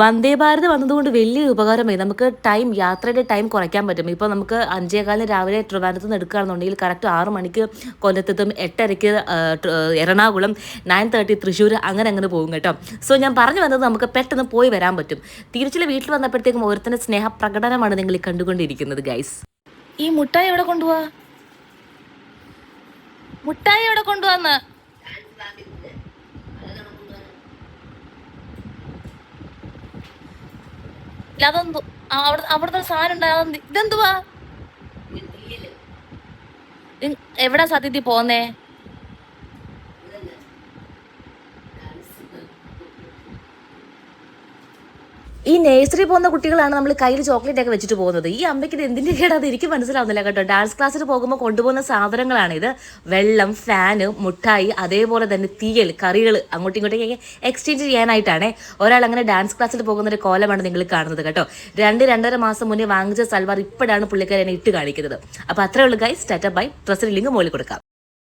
വന്ദേ ഭാരത് വന്നതുകൊണ്ട് വലിയൊരു ഉപകാരമായി നമുക്ക് യാത്രയുടെ ടൈം കുറയ്ക്കാൻ പറ്റും. ഇപ്പോൾ നമുക്ക് 5:15 രാവിലെ ട്രിവാൻഡ്രത്ത് നിന്ന് എടുക്കുകയാണെന്നുണ്ടെങ്കിൽ കറക്റ്റ് 6 മണിക്ക് കൊല്ലത്തെത്തും, 8:30 എറണാകുളം, 9:30 തൃശ്ശൂർ, അങ്ങനെ പോകും കേട്ടോ. സോ ഞാൻ പറഞ്ഞു വന്നത് നമുക്ക് പെട്ടെന്ന് പോയി വരാൻ പറ്റും. തിരിച്ചിൽ വീട്ടിൽ വന്നപ്പോഴത്തേക്കും ഓരോരുത്തരുടെ സ്നേഹപ്രകടനമാണ് നിങ്ങൾ ഈ കണ്ടുകൊണ്ടിരിക്കുന്നത് ഗൈസ്. ഈ മുട്ടായി എവിടെ കൊണ്ടുപോവാ? മുട്ടായി എവിടെ കൊണ്ടുപോവാന്ന്? അതെന്തോ അവിടുത്തെ സാധനം ഉണ്ടാകും. ഇതെന്തുവാ? എവിടാ സത്യത്തിൽ പോന്നേ? ഈ നേഴ്സറി പോകുന്ന കുട്ടികളാണ് നമ്മൾ കയ്യിൽ ചോക്ലേറ്റ് ഒക്കെ വെച്ചിട്ട് പോകുന്നത്. ഈ അമ്മയ്ക്ക് ഇത് എന്തിൻ്റെ കേടാത് എനിക്ക് മനസ്സിലാവുന്നില്ല കേട്ടോ. ഡാൻസ് ക്ലാസ്സിൽ പോകുമ്പോൾ കൊണ്ടുപോകുന്ന സാധനങ്ങളാണിത്. വെള്ളം, ഫാന്, മുട്ടായി, അതേപോലെ തന്നെ തീയൽ, കറികൾ അങ്ങോട്ടും ഇങ്ങോട്ടേക്ക് എക്സ്ചേഞ്ച് ചെയ്യാനായിട്ടാണ്. ഒരാൾ അങ്ങനെ ഡാൻസ് ക്ലാസ്സിൽ പോകുന്ന ഒരു കോലമാണ് നിങ്ങൾ കാണുന്നത് കേട്ടോ. 2-2.5 മാസം മുന്നേ വാങ്ങിച്ച സൽവാർ ഇപ്പോഴാണ് പുള്ളിക്കാരനെ ഇട്ട് കാണിക്കുന്നത്. അപ്പോൾ അത്രേ ഉള്ളൂ ഗൈസ്. ടാറ്റ ബൈ. ഡ്രസ്സിന് ലിങ്ക് മുകളിൽ കൊടുക്കാം.